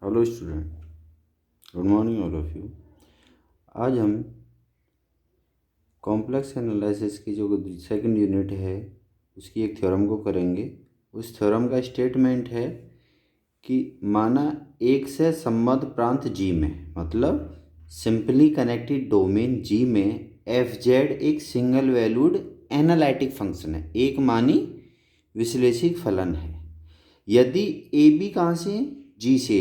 Hello student, good morning all of you. आज हम complex analysis की जो सेकंड यूनिट है उसकी एक थ्योरम को करेंगे। उस थ्योरम का स्टेटमेंट है कि माना एक से संबद्ध प्रांत जी में, मतलब सिंपली कनेक्टेड डोमेन जी में एफ जेड एक सिंगल वैल्यूड एनालिटिक फंक्शन है, एक मानी विश्लेषिक फलन है। यदि ए बी कहाँ से हैं? जी से।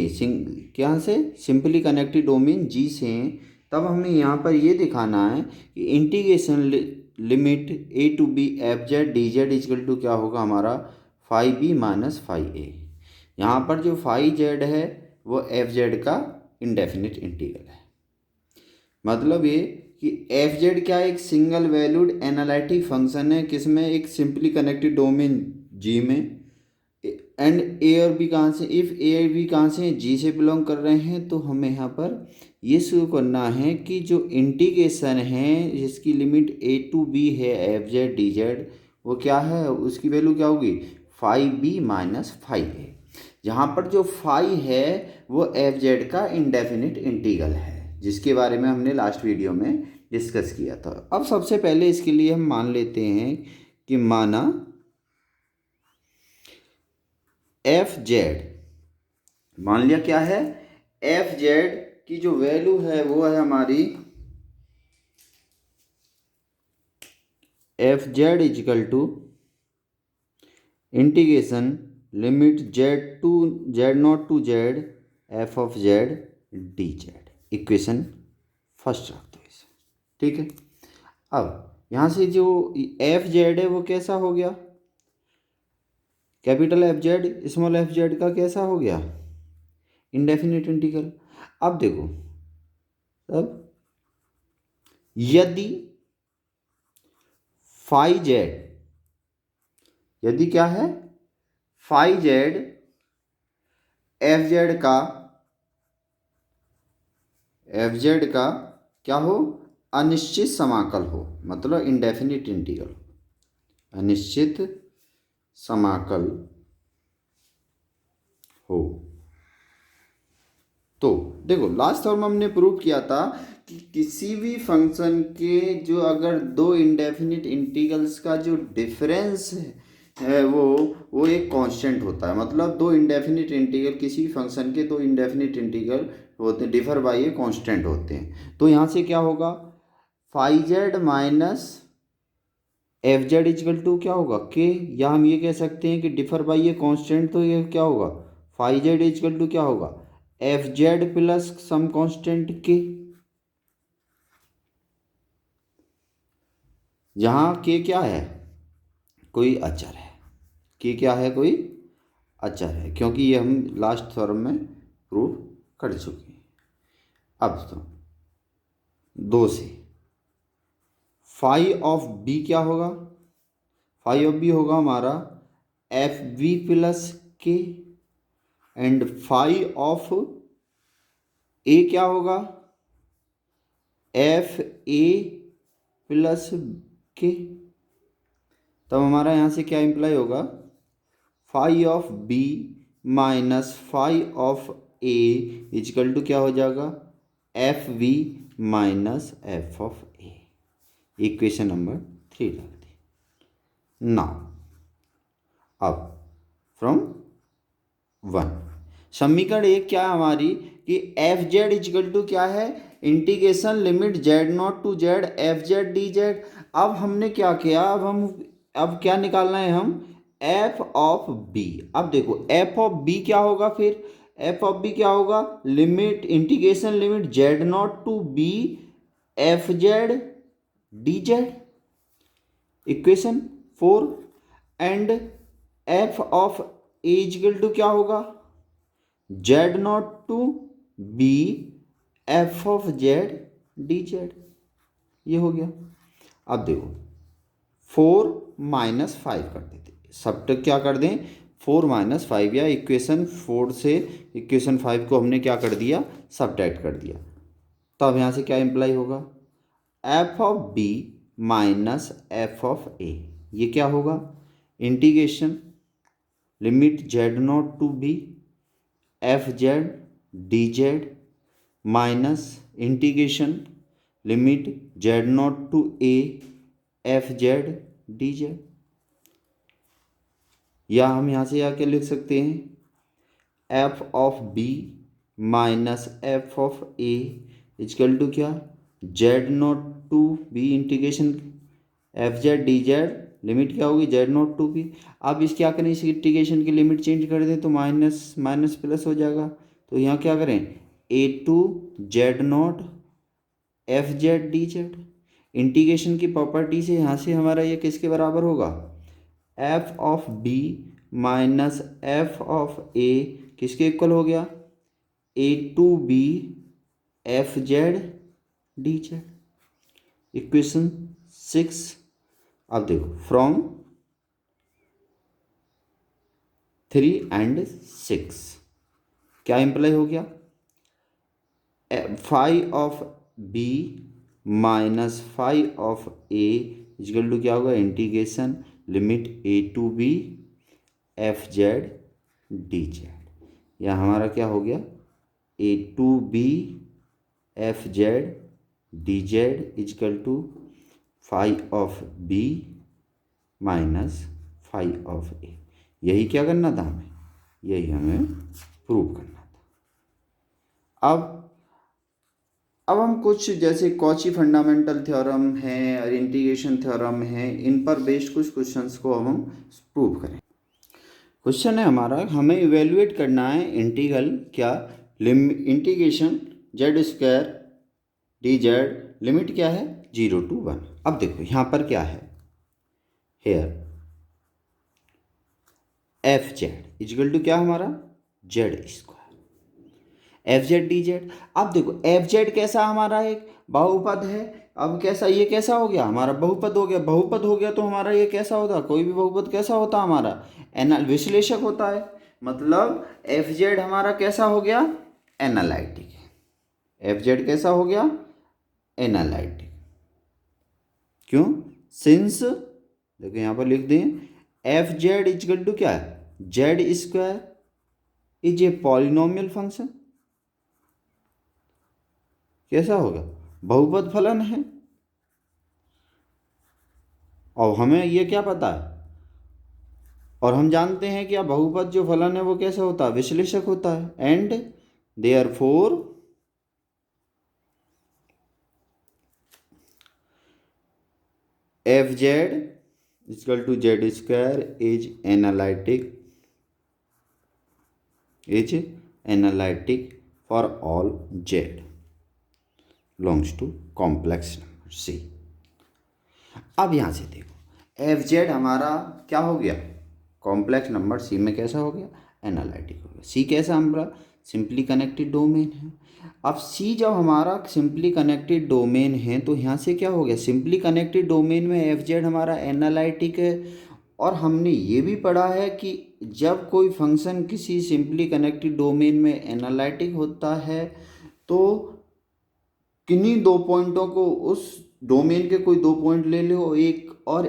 कहाँ से? सिंपली कनेक्टेड डोमेन जी से हैं। तब हमें यहाँ पर ये दिखाना है कि integration limit A to B F Z D Z is equal to क्या होगा हमारा phi B minus phi A. यहाँ पर जो फाई जेड है वो एफ जेड का इंडेफिनिट इंटीग्रल है। मतलब ये कि एफ जेड क्या एक सिंगल वैल्यूड एनालिटिक फंक्शन है, किसमें? एक सिंपली कनेक्टेड डोमेन जी में। एंड ए और बी कहाँ से? इफ़ ए और बी कहाँ से? जी से बिलोंग कर रहे हैं। तो हमें यहाँ पर ये शुरू करना है कि जो इंटीग्रेशन है जिसकी लिमिट ए टू बी है एफ जेड डी जेड, वो क्या है? उसकी वैल्यू क्या होगी? Phi B minus phi A. यहाँ पर जो फाई है वो एफ जेड का इंडेफिनिट इंटीग्रल है, जिसके बारे में हमने लास्ट वीडियो में डिस्कस किया था। अब सबसे पहले इसके लिए हम मान लेते हैं कि माना एफ जेड, मान लिया क्या है? एफ जेड की जो वैल्यू है वो है हमारी F Z equal to integration limit Z not to Z F of Z D Z. Equation first रख दो इसे, ठीक है। अब यहाँ से जो एफ जेड है वो कैसा हो गया? Capital F Z small F Z का कैसा हो गया? Indefinite integral. अब देखो, अब यदि फाई जेड, यदि क्या है? फाई जेड एफ जेड का क्या हो? अनिश्चित समाकल हो, मतलब इंडेफिनिट इंटीग्रल, अनिश्चित समाकल हो। तो देखो, लास्ट टर्म हमने प्रूव किया था कि किसी भी फंक्शन के जो अगर दो इंडेफिनिट इंटीग्रल्स का जो डिफरेंस है वो एक कांस्टेंट होता है। मतलब दो इंडेफिनिट इंटीग्रल, किसी भी फंक्शन के दो इंडेफिनिट इंटीग्रल होते हैं, डिफर बाई ए कांस्टेंट होते हैं। तो यहाँ से क्या होगा? Phi Z minus F Z is equal to क्या होगा? के। या हम ये कह सकते हैं कि डिफर बाई ए कांस्टेंट, तो ये क्या होगा? फाई जेड इजकल टू क्या होगा? F Z plus some constant K. जहाँ के क्या है? कोई अचर है। के क्या है? कोई अचर है, क्योंकि ये हम लास्ट थ्योरम में प्रूव कर चुके हैं। अब तो दो से फाई ऑफ बी क्या होगा? फाई ऑफ बी होगा हमारा एफ बी प्लस के। एंड फाई ऑफ ए क्या होगा? एफ ए प्लस के। तब हमारा यहाँ से क्या इम्प्लाई होगा? Phi of B minus phi of A is equal to क्या हो जाएगा? F V minus F of A. Equation number 3 रख दी। नाउ अब फ्रॉम 1 समीकरण एक क्या है हमारी कि एफ जेड इजकल टू क्या है? Integration limit Z not to Z F Z D Z. अब हमने क्या किया? अब क्या निकालना है? हम एफ ऑफ बी। अब देखो एफ ऑफ बी क्या होगा फिर? एफ ऑफ बी क्या होगा? Limit integration limit Z not to B F Z D Z. Equation 4। And F of A is equal to क्या होगा? Z not to B F of Z D Z. ये हो गया। अब देखो 4 माइनस 5 कर देते, सब तक क्या कर दें? 4 माइनस 5, या इक्वेशन 4 से इक्वेशन 5 को हमने क्या कर दिया? सब्ट्रैक्ट कर दिया। तो अब यहाँ से क्या इम्प्लाई होगा? F of B minus F of A. ये क्या होगा? Integration limit Z not to B F Z D Z minus integration limit Z not to A F Z D Z, या हम यहाँ से आके लिख सकते हैं F of B minus F of A is equal to क्या, Z not to B integration F Z D Z limit क्या होगी जेड नॉट टू बी। अब इस क्या करें, इस इंटीग्रेशन की लिमिट चेंज कर दें तो माइनस माइनस प्लस हो जाएगा। तो यहाँ क्या करें, A to Z not F Z D Z, integration की प्रॉपर्टी से यहाँ से हमारा ये किसके बराबर होगा, F of B minus F of A किसके इक्वल हो गया, A to B F Z D Z. Equation 6। अब देखो फ्रॉम 3 and 6 क्या इम्प्लाई हो गया, five of B minus five of A is equal to क्या होगा, integration limit A to B F Z D Z, या हमारा क्या हो गया, A to B F Z D Z is equal to five of B minus five of A. यही क्या करना था हमें, यही हमें प्रूव करना था। अब हम कुछ जैसे कॉची फंडामेंटल थ्योरम है और इंटीग्रेशन थ्योरम है, इन पर बेस्ड कुछ क्वेश्चंस को हम प्रूव करें। क्वेश्चन है हमारा, हमें इवेल्युएट करना है इंटीग्रल क्या, integration Z square D Z limit क्या है 0 to 1। अब देखो यहाँ पर क्या है, here F Z is equal to क्या हमारा Z square F Z D Z. अब देखो एफ जेड कैसा हमारा एक बहुपद है, अब कैसा ये कैसा हो गया हमारा बहुपद हो गया, बहुपद हो गया तो हमारा ये कैसा होता, कोई भी बहुपद कैसा होता हमारा विश्लेषक होता है, मतलब एफ जेड हमारा कैसा हो गया एनालिटिक, एफ जेड कैसा हो गया एनालिटिक। क्यों, सिंस देखो यहाँ पर लिख दें एफ जेड इजकल टू क्या है Z square is a polynomial function, कैसा होगा बहुपद फलन है। और हमें ये क्या पता है, और हम जानते हैं कि बहुपद जो फलन है वो कैसा होता है विश्लेषक होता है। And therefore F Z equal to Z square is analytic for all Z belongs to complex number C. अब यहाँ से देखो एफ जेड हमारा क्या हो गया कॉम्प्लेक्स नंबर सी में कैसा हो गया एनालिटिक हो गया। सी कैसा हमारा सिंपली कनेक्टेड डोमेन है। अब सी जब हमारा सिंपली कनेक्टेड डोमेन है तो यहाँ से क्या हो गया सिंपली कनेक्टेड डोमेन में एफ जेड हमारा एनालिटिक है। और हमने ये भी पढ़ा है कि जब कोई फंक्शन किसी सिंपली कनेक्टेड डोमेन में एनालिटिक होता है तो किन्हीं दो पॉइंटों को उस डोमेन के कोई दो पॉइंट ले लो एक, और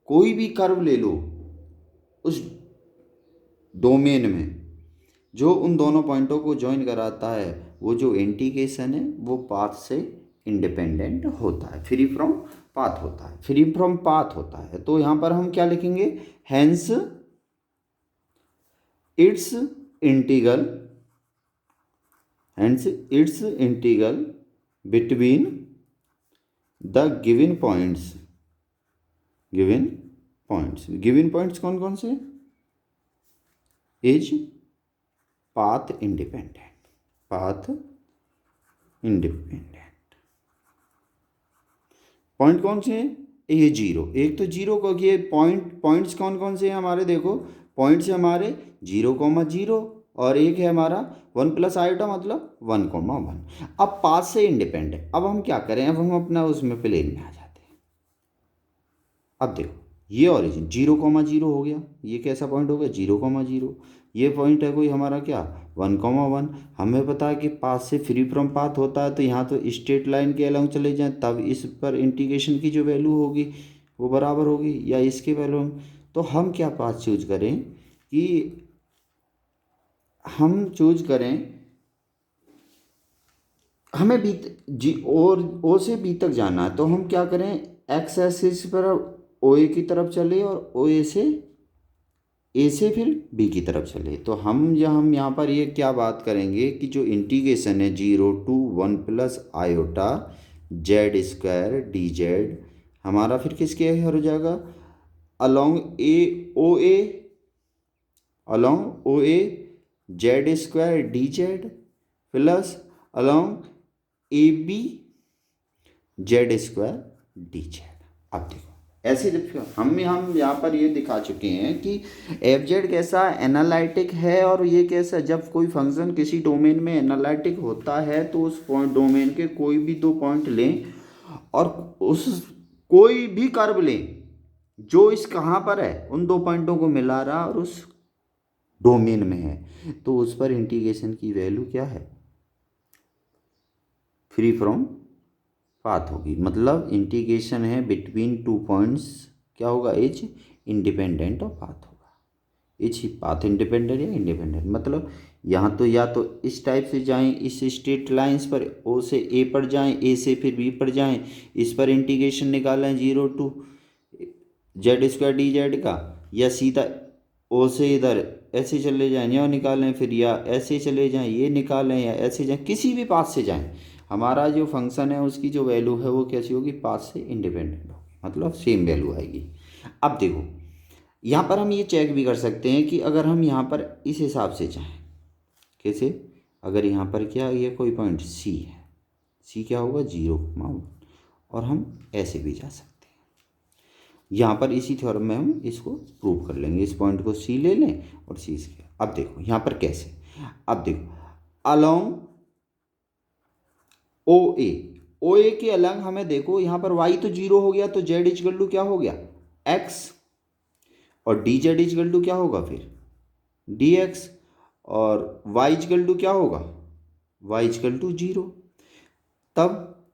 कोई भी कर्व ले लो उस डोमेन में जो उन दोनों पॉइंटों को ज्वाइन कराता है, वो जो इंटीग्रेशन है वो पाथ से इंडिपेंडेंट होता है, फ्री फ्रॉम पाथ होता है, फ्री फ्रॉम पाथ होता है। तो यहाँ पर हम क्या लिखेंगे, hence it's integral between the given points कौन कौन से इज पाथ इंडिपेंडेंट पॉइंट कौन से हैं, ये जीरो, एक तो जीरो को ये पॉइंट्स कौन कौन से हैं हमारे, देखो पॉइंट्स हमारे 0,0 और एक है हमारा 1 + i मतलब 1,1। अब पाथ से इंडिपेंडेंट, अब हम क्या करें, अब हम अपना उसमें प्लेन में आ जाते हैं। अब देखो ये ऑरिजिन 0,0 हो गया, ये कैसा पॉइंट हो गया 0,0, ये पॉइंट है कोई हमारा क्या 1,1। हमें पता है कि पाथ से फ्री फ्रॉम पाथ होता है तो यहाँ तो स्ट्रेट लाइन के अलोंग चले जाएं, तब इस पर इंटीग्रेशन की जो वैल्यू होगी वो बराबर होगी या इसके वैल्यू। तो हम क्या पाथ चूज करें कि हम चूज करें हमें बी जी और ओ से बी तक जाना है, तो हम क्या करें, एक्स एक्सिस पर ओ ए की तरफ चले और ओ ए से फिर बी की तरफ चले। तो हम यहाँ पर ये क्या बात करेंगे कि जो इंटीग्रेशन है 0 to 1 plus iota Z square D Z, हमारा फिर किसके हो जाएगा, along O A Z square D Z plus along A B Z square D Z. अब देखो ऐसे जब हम यहाँ पर ये दिखा चुके हैं कि एफ जेड कैसा एनालिटिक है, और ये कैसा, जब कोई फंक्शन किसी डोमेन में एनालिटिक होता है तो उस पॉइंट डोमेन के कोई भी दो पॉइंट लें और उस कोई भी कर्व लें जो इस कहाँ पर है उन दो पॉइंटों को मिला रहा और उस डोमेन में है, तो उस पर इंटीग्रेशन की वैल्यू क्या है, फ्री फ्रॉम पाथ होगी। मतलब इंटीग्रेशन है बिटवीन टू पॉइंट्स, क्या होगा, एच इंडिपेंडेंट ऑफ पाथ होगा। एच पाथ इंडिपेंडेंट या इंडिपेंडेंट, मतलब यहाँ तो या तो इस टाइप से जाएं इस स्ट्रेट लाइंस पर, ओ से ए पर जाएं, ए से फिर बी पर जाएं, इस पर इंटीग्रेशन निकालें 0 to Z square D z का, या सीधा ओ से इधर ऐसे चले जाएं या निकालें फिर, या ऐसे चले जाएं ये निकालें, या ऐसे जाएं, किसी भी पाथ से जाएं, हमारा जो फंक्शन है उसकी जो वैल्यू है वो कैसी होगी, पाथ से इंडिपेंडेंट होगी, मतलब सेम वैल्यू आएगी। अब देखो यहाँ पर हम ये चेक भी कर सकते हैं कि अगर हम यहाँ पर इस हिसाब से जाएं, कैसे, अगर यहाँ पर क्या ये कोई पॉइंट सी है, सी क्या होगा 0, और हम ऐसे भी जा सकते हैं। यहाँ पर इसी थ्योरम में हम इसको प्रूव कर लेंगे, इस पॉइंट को सी ले लें और सी से। अब देखो यहाँ पर कैसे, अब देखो अलोंग ओ ए के अलग हमें देखो यहाँ पर y तो 0 हो गया, तो z इजकल टू क्या हो गया, x, और डी जेड इजकल टू क्या होगा फिर dx, और y इजकल टू क्या होगा, y इजकल टू 0। तब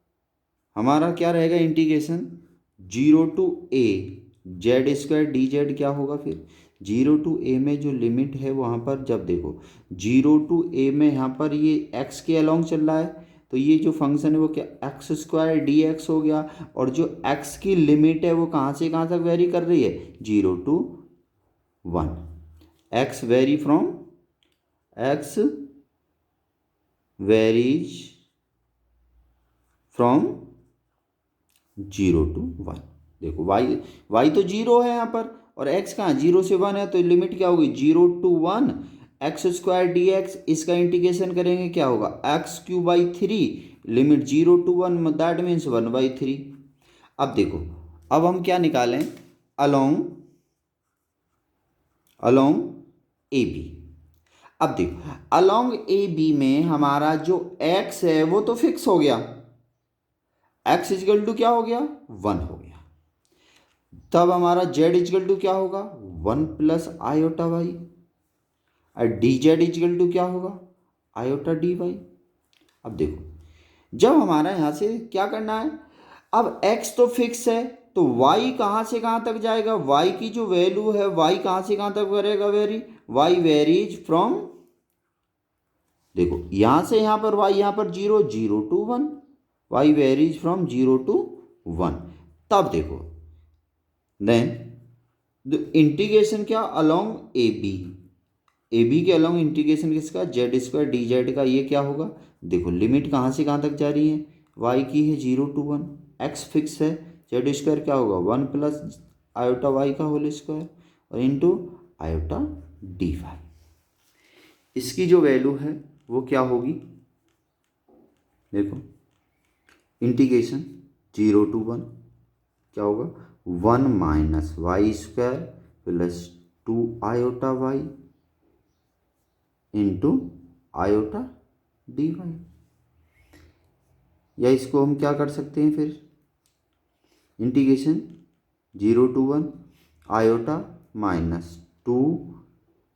हमारा क्या रहेगा integration 0 to a Z square D Z क्या होगा फिर, 0 to a में जो लिमिट है वहाँ पर जब देखो 0 to a में यहाँ पर ये x के अलोंग चल रहा है, तो ये जो फंक्शन है वो क्या एक्स स्क्वायर डी एक्स हो गया, और जो x की लिमिट है वो कहाँ से कहाँ तक वेरी कर रही है 0 to 1, x very from x varies from 0 to 1। देखो y तो 0 है यहाँ पर, और x कहाँ 0 से 1 है, तो लिमिट क्या होगी 0 to 1 X square D x, इसका इंटीग्रेशन करेंगे क्या होगा x³/3, limit 0 to 1 that means 1/3। अब देखो अब हम क्या निकालें, अलोंग ए बी। अब देखो अलोंग ए बी में हमारा जो x है वो तो फिक्स हो गया, x इजकल टू क्या हो गया 1 हो गया, तब हमारा z इजकल टू क्या होगा 1 प्लस आयोटा वाई, और डी जेड इजकल टू क्या होगा आयोटा डी वाई। अब देखो जब हमारा यहाँ से क्या करना है, अब x तो फिक्स है, तो y कहाँ से कहाँ तक जाएगा, y की जो वैल्यू है y कहाँ से कहाँ तक करेगा वेरी, y वेरीज फ्रॉम, देखो यहाँ से यहाँ पर y यहाँ पर 0 to 1, y varies from 0 to 1। तब देखो देन इंटीग्रेशन क्या अलोंग ए बी के अलोंग इंटीग्रेशन किसका जेड स्क्वायर डी जेड का, ये क्या होगा, देखो लिमिट कहाँ से कहाँ तक जा रही है, y की है 0 to 1, x फिक्स है, जेड स्क्वायर क्या होगा 1 प्लस आयोटा वाई का होल स्क्वायर और इंटू आयोटा डी वाई। इसकी जो वैल्यू है वो क्या होगी, देखो इंटीग्रेशन 0 to 1 क्या होगा 1 minus Y square plus 2 iota Y into iota D Y. या इसको हम क्या कर सकते हैं फिर, integration 0 to 1 iota minus 2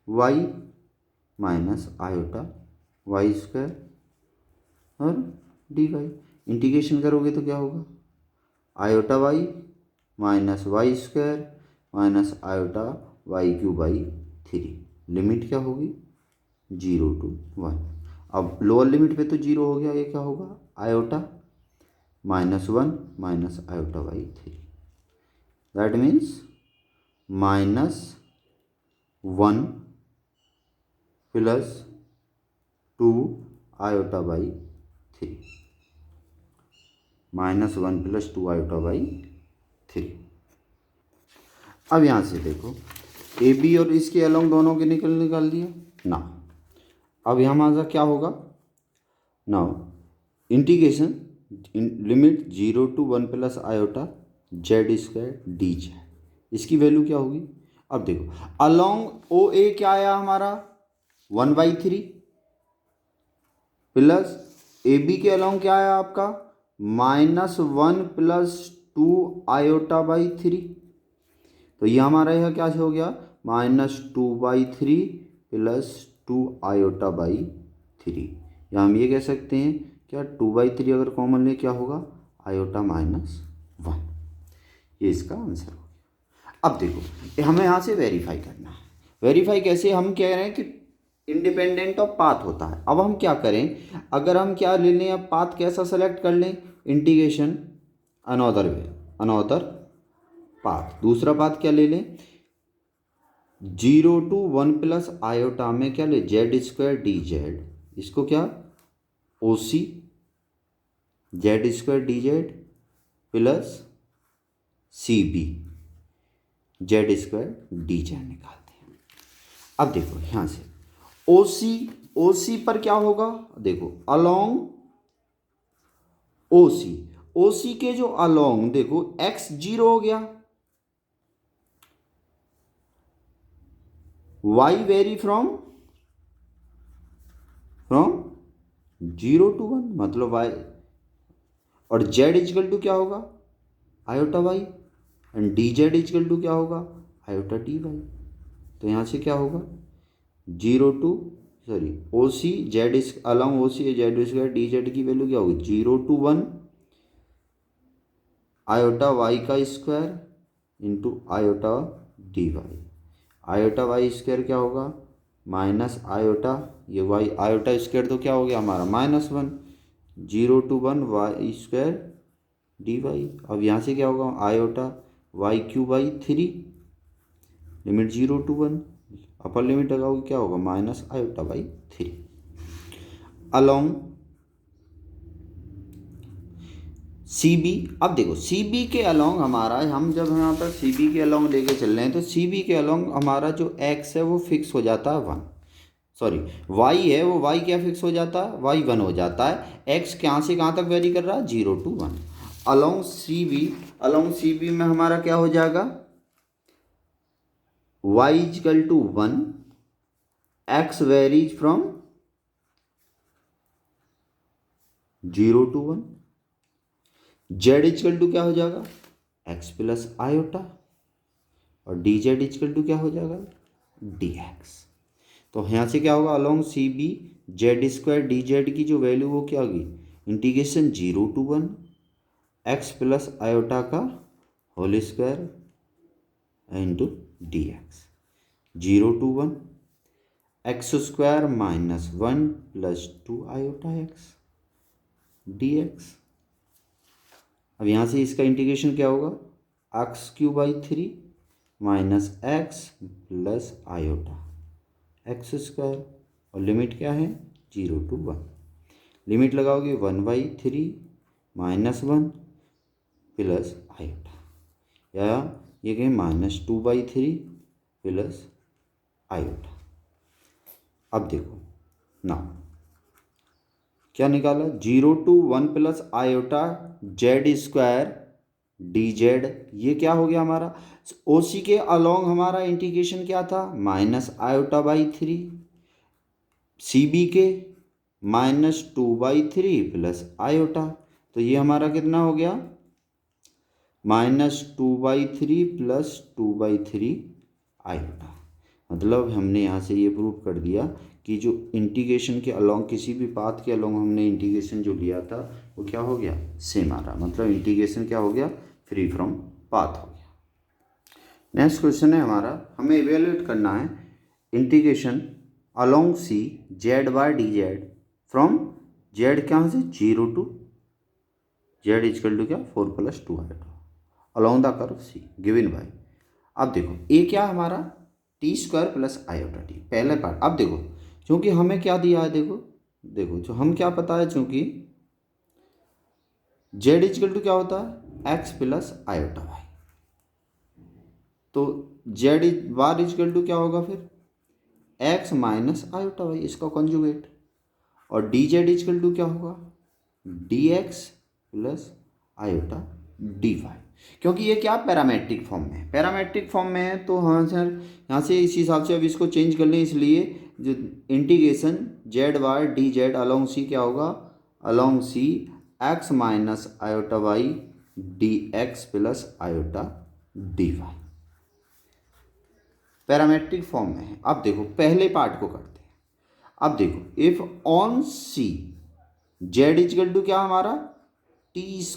Y minus iota Y square और डी वाई। इंटीग्रेशन करोगे तो क्या होगा iota Y minus Y square minus iota y³/3, limit क्या होगी 0 to 1। अब लोअर लिमिट पे तो जीरो हो गया, ये क्या होगा iota -1 minus iota by 3, that means -1 plus 2 iota by 3, -1 plus 2 iota by 3। अब यहाँ से देखो ए बी और इसके अलोंग दोनों के निकाल दिए ना। अब यहाँ हमारा क्या होगा now integration limit 0 to 1 plus iota Z square D Z, इसकी वैल्यू क्या होगी। अब देखो अलोंग ओ ए क्या आया हमारा 1/3 प्लस ए बी के अलोंग क्या आया आपका -1 प्लस 2 आयोटा बाई 3, तो ये हमारा यह क्या हो गया -2/3 प्लस 2 आयोटा बाई 3, या हम ये कह सकते हैं क्या 2/3 अगर कॉमन ले क्या होगा आयोटा -1, ये इसका आंसर हो गया। अब देखो हमें यहाँ से वेरीफाई करना है, वेरीफाई कैसे, हम कह रहे हैं कि इंडिपेंडेंट ऑफ पाथ होता है। अब हम क्या करें, अगर हम क्या ले लें, अब पाथ कैसा सेलेक्ट कर लें, integration another way another path, दूसरा पाथ क्या ले लें 0 to 1 प्लस आयोटा में क्या ले जेड स्क्वायर डी जेड, इसको क्या O C Z square D Z plus C B Z square D Z निकालते हैं। अब देखो यहाँ से ओ सी पर क्या होगा, देखो अलोंग ओ सी के जो अलोंग देखो x 0 हो गया, y वेरी फ्रॉम 0 to 1 मतलब y, और z इजकल टू क्या होगा iota y, and D Z is equal to क्या होगा आयोटा डी वाई। तो यहाँ से क्या होगा 0 to ओ सी जेड इस along O C Z square D Z की वैल्यू क्या होगी 0 to 1 आयोटा वाई का square into iota D Y, iota Y square क्या होगा माइनस आयोटा ये वाई आयोटा स्क्वायर तो क्या हो गया हमारा -1 0 to 1 Y square D Y. अब यहाँ से क्या होगा iota Y cube by 3 limit 0 to 1 upper limit लगाओगे क्या होगा minus iota by 3 along C be. अब देखो सी बी के अलोंग हमारा हम जब यहाँ पर सी बी के अलोंग लेके चल रहे हैं तो सी बी के अलोंग हमारा जो एक्स है वो फिक्स हो जाता है 1, सॉरी वाई है वो वाई क्या फिक्स हो जाता है वाई 1 हो जाता है, एक्स कहाँ से कहाँ तक वेरी कर रहा है 0 to 1। अलोंग सी बी में हमारा क्या हो जाएगा y equal to 1 x varies from 0 to 1, z equal to क्या हो जाएगा x प्लस आयोटा और डी जेड इजकल टू क्या हो जाएगा डी एक्स। तो यहाँ से क्या होगा along C B Z square D Z की जो वैल्यू वो क्या होगी integration 0 to 1 x plus iota का whole square into D X 0 to 1 X square -1 plus 2 iota X D X. अब यहाँ से इसका इंटीग्रेशन क्या होगा X cube by 3 minus X plus iota X square और लिमिट क्या है 0 to 1, लिमिट लगाओगे 1/3 -1 प्लस आयोटा या ये कहें -2/3 प्लस आयोटा। अब देखो ना क्या निकाला 0 to 1 plus iota Z square D Z, ये क्या हो गया हमारा ओ सी के अलोंग हमारा इंटीग्रेशन क्या था -आयोटा/3, सी बी के -2/3 प्लस आयोटा, तो ये हमारा कितना हो गया -2/3 प्लस 2/3 आयोटा। मतलब हमने यहाँ से ये प्रूव कर दिया कि जो इंटीग्रेशन के अलोंग किसी भी पाथ के अलोंग हमने इंटीग्रेशन जो लिया था वो क्या हो गया सेम आ रहा, मतलब इंटीग्रेशन क्या हो गया फ्री फ्रॉम पाथ हो गया। नेक्स्ट क्वेश्चन है हमारा, हमें इवेल्युएट करना है integration along C z by d z from z कहाँ से 0 टू जेड इजकल टू क्या 4 + 2 iota along the curve C given by. अब देखो ए क्या हमारा t² + आयोटा टी पहले पार्ट। अब देखो चूंकि हमें क्या दिया है, देखो देखो जो हम क्या पता है, चूंकि जेड इजकल टू क्या होता है x + आयोटा वाई, तो जेड बार इजकल टू क्या होगा फिर x - आयोटा वाई इसका कॉन्जुगेट, और डी जेड इजकल टू क्या होगा dx + आयोटा dy, क्योंकि ये क्या पैरामेट्रिक फॉर्म में है, पैरामेट्रिक फॉर्म में है तो हाँ सर यहाँ से इस हिसाब से अब इसको चेंज कर लें, इसलिए जो integration z bar D z along C क्या होगा along C x - iota y dx + iota dy parametric form में है। अब देखो पहले पार्ट को करते हैं। अब देखो if on C z is equal to क्या हमारा t²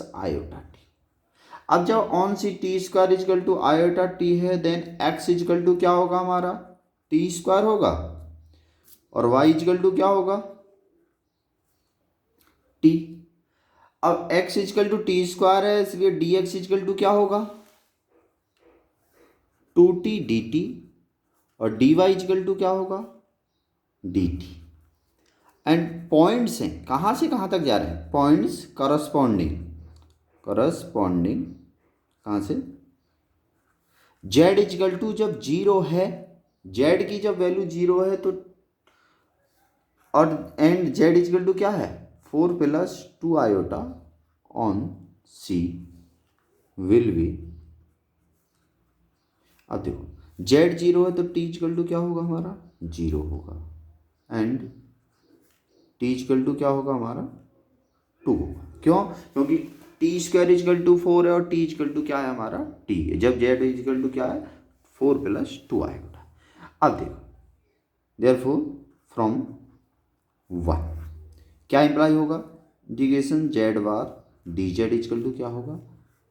+ आयोटा टी। अब जब on C t² equal to iota t है, देन x इजकल टू क्या होगा हमारा t² होगा, और y इजकल टू क्या होगा t। अब x इजकल टू t² है, इसलिए dx इजकल टू क्या होगा 2t dt, और dy इजकल टू क्या होगा dt। एंड पॉइंट्स हैं कहाँ से कहाँ तक जा रहे हैं, पॉइंट्स करस्पॉन्डिंग कहाँ से z इजकल टू जब 0 है, z की जब वैल्यू 0 है तो, और एंड z इजकल टू क्या है 4 + 2 iota on C will be. अब देखो z 0 है तो t इजकल टू क्या होगा हमारा 0 होगा, एंड t इजकल टू क्या होगा हमारा 2 होगा। क्यों, क्योंकि t² इजकल टू 4 है और t इजकल टू क्या है हमारा t है, जब z इजकल टू क्या है 4 + 2 आएगा। अब देखो देयरफॉर फ्रॉम 1 क्या इंप्लाई होगा integration z bar D Z is equal to क्या होगा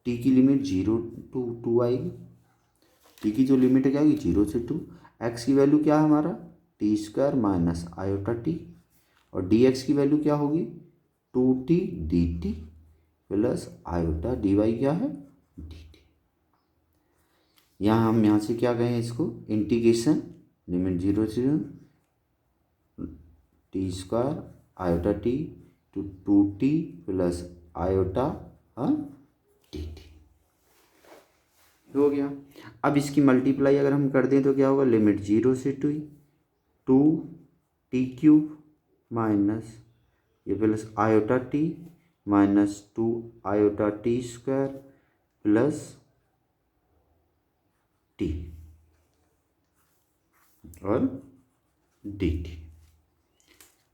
t की लिमिट 0 to 2 आएगी, t की जो लिमिट है क्या आएगी 0 से 2, x की वैल्यू क्या है हमारा t² - आयोटा टी, और dx की वैल्यू क्या होगी 2t dt + आयोटा dy क्या है dt। यहाँ हम यहाँ से क्या कहें इसको इंटीग्रेशन लिमिट 0 से t² iota t to 2t + iota dt हो गया। अब इसकी मल्टीप्लाई अगर हम कर दें तो क्या होगा लिमिट 0 से 2t³ माइनस ये plus iota T minus 2 iota t² + t और dt।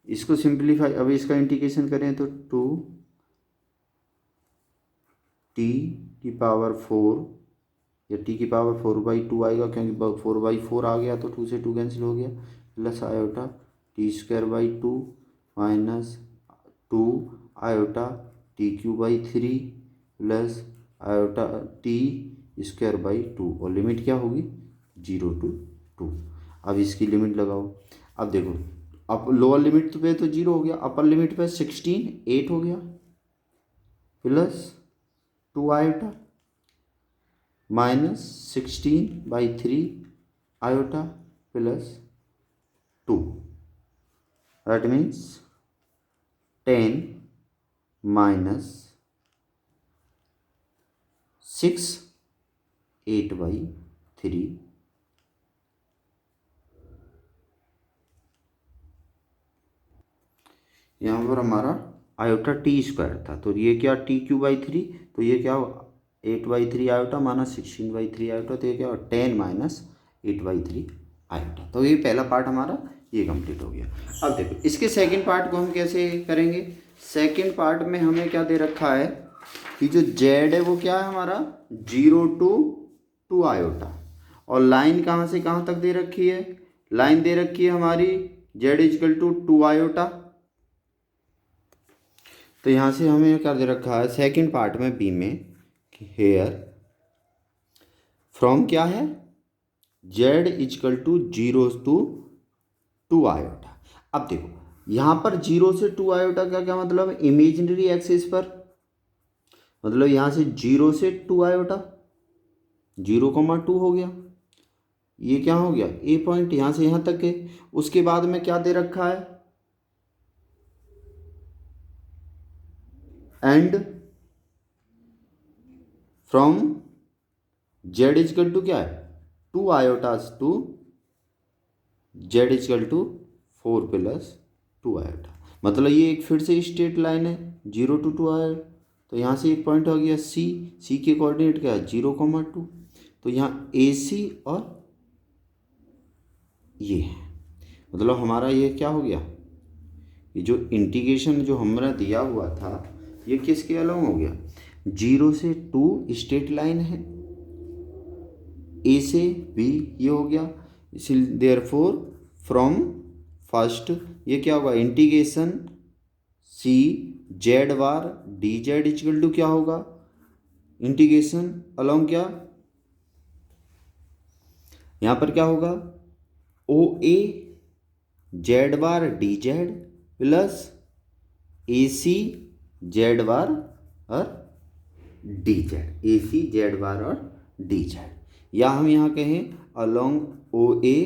इसको सिंप्लीफाई अब इसका इंटीग्रेशन करें तो 2t⁴ या t⁴/2 आएगा, क्योंकि 4/4 आ गया तो 2 से 2 कैंसिल हो गया, plus iota t²/2 minus 2 iota t³ plus iota t²/2, और लिमिट क्या होगी 0 to 2। अब इसकी लिमिट लगाओ। अब देखो अब लोअर लिमिट पे तो 0 हो गया, अपर लिमिट पे 16 8 हो गया, plus 2 iota minus 16/3 iota plus 2, that means 10 - 6 8/3 यहाँ पर हमारा आयोटा t² था, तो ये क्या t³/3, तो ये क्या 8/3 आयोटा माइनस 16/3 आयोटा, तो ये क्या 10 - 8/3 आयोटा। तो ये पहला पार्ट हमारा ये कंप्लीट हो गया। अब देखो इसके सेकंड पार्ट को हम कैसे करेंगे। सेकंड पार्ट में हमें क्या दे रखा है कि जो जेड है वो क्या है हमारा 0 to 2 आयोटा, और लाइन कहाँ से कहाँ तक दे रखी है, लाइन दे रखी है हमारी जेड इजकल टू 2 आयोटा। तो यहाँ से हमें क्या दे रखा है सेकंड पार्ट में बी में हेयर फ्रॉम क्या है z is equal to 0 to 2 iota. अब देखो यहाँ पर 0 से 2 आयोटा का क्या मतलब है, इमेजिनरी एक्सिस पर, मतलब यहाँ से 0 से 2 आयोटा, 0,2 हो गया, ये क्या हो गया ए पॉइंट, यहाँ से यहाँ तक है। उसके बाद में क्या दे रखा है, and from Z is equal to क्या है 2 iotas to Z is equal to 4 plus 2 iota, मतलब ये एक फिर से स्ट्रेट लाइन है 0 to 2 आयोटा। तो यहाँ से एक पॉइंट हो गया सी के कोऑर्डिनेट क्या है 0,2, तो यहाँ ए सी और ये है, मतलब हमारा ये क्या हो गया, ये जो इंटीग्रेशन जो हमारा दिया हुआ था ये किसके अलोंग हो गया, 0 से 2 स्ट्रेट लाइन है, ए से बी ये हो गया, इसी देयरफॉर फ्रॉम फर्स्ट ये क्या होगा integration C Z bar D Z equal to क्या होगा, इंटीग्रेशन अलोंग क्या, यहाँ पर क्या होगा O A Z bar D Z plus A C Z bar और D Z, A C Z bar और डी जेड, या हम यहाँ कहें along O A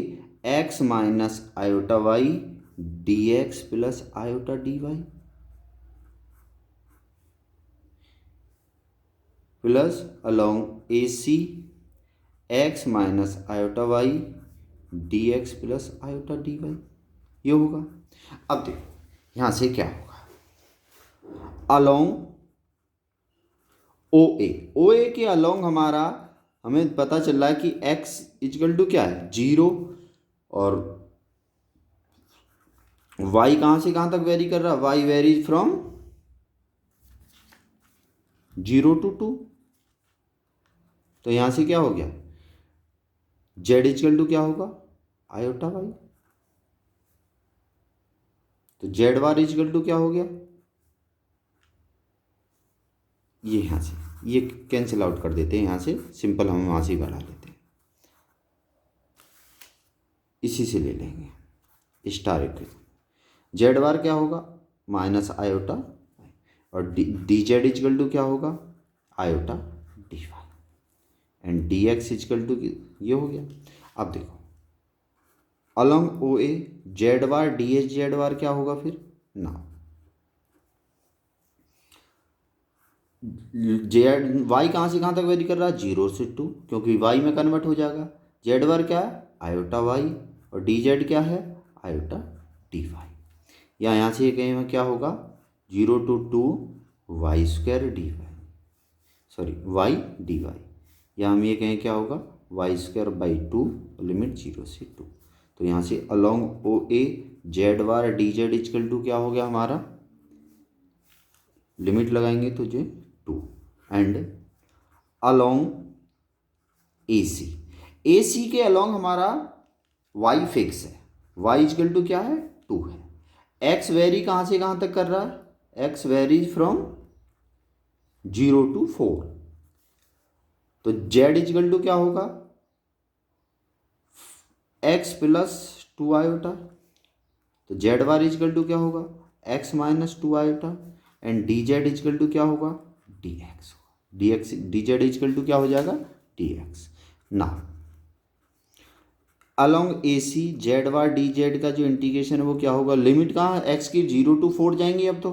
X minus iota Y D X plus iota D Y plus along A C X minus iota Y D X plus iota D Y, ये होगा। अब देखो यहाँ से क्या होगा, अलोंग ओ ए के अलोंग हमारा हमें पता चल रहा है कि x इक्वल टू क्या है 0, और y कहाँ से कहाँ तक वेरी कर रहा है, y वेरीज फ्रॉम 0 to 2, तो यहाँ से क्या हो गया z इक्वल टू क्या होगा आयोटा वाई, तो जेड बार इक्वल टू क्या हो गया, ये यहाँ से ये कैंसिल आउट कर देते हैं, यहाँ से सिंपल हम वहाँ से ही बढ़ा लेते हैं, इसी से ले लेंगे स्टार इक्वेशन, जेड बार क्या होगा माइनस आयोटा और डी जेड इक्वल टू क्या होगा iota D y and d x equal to ये हो गया। अब देखो along O A Z bar d h z bar क्या होगा फिर ना, जेड वाई कहाँ से कहाँ तक वेरी कर रहा है 0 से 2, क्योंकि वाई में कन्वर्ट हो जाएगा, जेड बार क्या है आयोटा वाई और डी जेड क्या है आयोटा डी वाई, या यहाँ से कहीं में क्या होगा 0 to 2 y square D y, sorry y d Y, या हम ये कहें क्या होगा वाई स्क्वायर बाई 2 लिमिट 0 से 2, तो यहाँ से along O A Z bar D Z equal to क्या हो गया हमारा, लिमिट लगाएंगे तो जो 2 एंड अलोंग ए सी के अलोंग हमारा वाई फिक्स है, वाई इक्वल टू क्या है 2 है, एक्स वेरी कहाँ से कहाँ तक कर रहा है, एक्स वेरीज फ्रॉम 0 to 4, तो जेड इक्वल टू क्या होगा एक्स प्लस 2 आयोटा, तो जेड बार इक्वल टू क्या होगा x minus 2 iota and D Z equal to क्या होगा d x, D x d Z equal to क्या हो जाएगा डी एक्स। ना along A C Z bar D z का जो इंटीग्रेशन है वो क्या होगा, लिमिट कहाँ एक्स की 0 to 4 जाएंगी, अब तो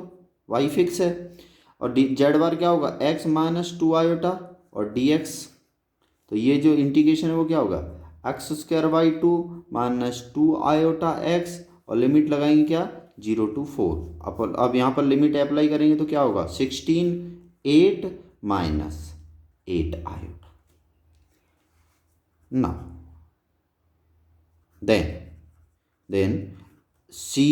वाई फिक्स है, और डी जेड बार क्या होगा एक्स माइनस 2 आयोटा और डी एक्स, तो ये जो इंटीग्रेशन है वो क्या होगा x square by 2 minus 2 iota x, और लिमिट लगाएंगे क्या 0 to 4, अब यहाँ पर लिमिट अप्लाई करेंगे तो क्या होगा 16 8 माइनस 8 आयोटा। ना देन सी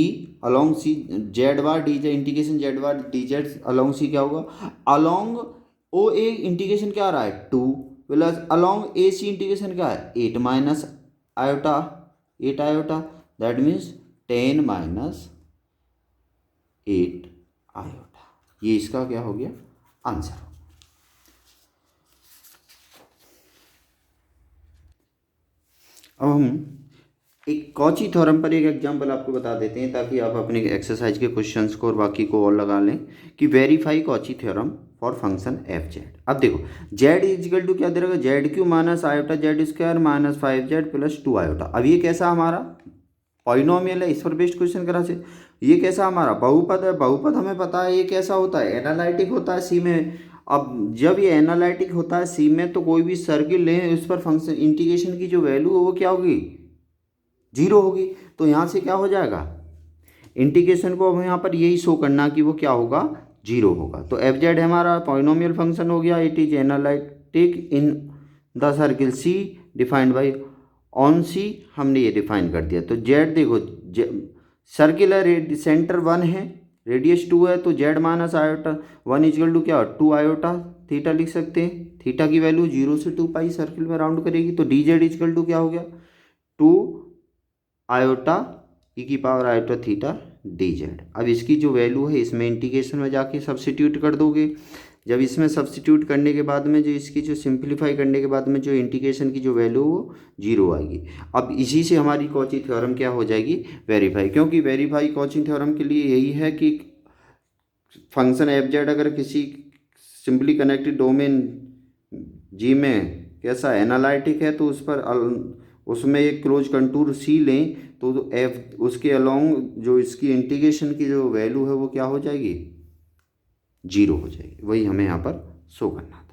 along C Z bar D Z integration z bar D Z along सी क्या होगा, अलोंग ओ ए इंटीग्रेशन क्या आ रहा है 2 plus along A C integration क्या है 8 minus iota 8 iota, that means 10 minus 8 iota, ये इसका क्या हो गया आंसर। अब हम एक कॉची थ्योरम पर एक एग्जांपल आपको बता देते हैं ताकि आप अपने एक्सरसाइज के क्वेश्चंस को और बाकी को और लगा लें कि verify Cauchy theorem for function F Z. अब देखो जेड इजिकल टू क्या दे रहा है, Z Q minus iota Z square minus 5z plus 2 iota. अब ये कैसा हमारा पॉलिनोमियल है, इस पर बेस्ड क्वेश्चन करा से। ये कैसा हमारा बहुपद है, बहुपद हमें पता है ये कैसा होता है, एनालिटिक होता है सी में। अब जब ये एनालिटिक होता है सी में तो कोई भी सर्किल लें उस पर फंक्शन इंटीग्रेशन की जो वैल्यू है वो क्या होगी, जीरो होगी। तो यहाँ से क्या हो जाएगा, इंटीग्रेशन को अब यहाँ पर यही शो करना कि वो क्या होगा, जीरो होगा। तो एफ जेड हमारा पॉलिनोमियल फंक्शन हो गया, it is analytic in the circle C defined by on C, हमने ये डिफाइन कर दिया। तो जेड देखो सर्किल है, सेंटर 1 है, रेडियस 2 है, तो z minus iota 1 equal to क्या 2 आयोटा थीटा लिख सकते हैं। थीटा की वैल्यू 0 से 2 पाई सर्किल में राउंड करेगी, तो डी जेड इजकल टू क्या हो गया 2 आयोटा ई की power iota theta D Z. अब इसकी जो वैल्यू है इसमें इंटीग्रेशन में जाके सब्सिट्यूट कर दोगे। जब इसमें सब्सिट्यूट करने के बाद में जो इसकी जो सिंप्लीफाई करने के बाद में जो इंटीग्रेशन की जो वैल्यू वो जीरो आएगी। अब इसी से हमारी कॉची थ्योरम क्या हो जाएगी, वेरीफाई। क्योंकि वेरीफाई कॉची थ्योरम के लिए यही है कि फंक्शन एफ जेड अगर किसी सिंपली कनेक्टेड डोमेन जी में कैसा एनालिटिक है तो उस पर उसमें एक क्लोज कंटूर सी लें तो एफ उसके अलोंग जो इसकी इंटीग्रेशन की जो वैल्यू है वो क्या हो जाएगी, जीरो हो जाएगी। वही हमें यहाँ पर शो करना था।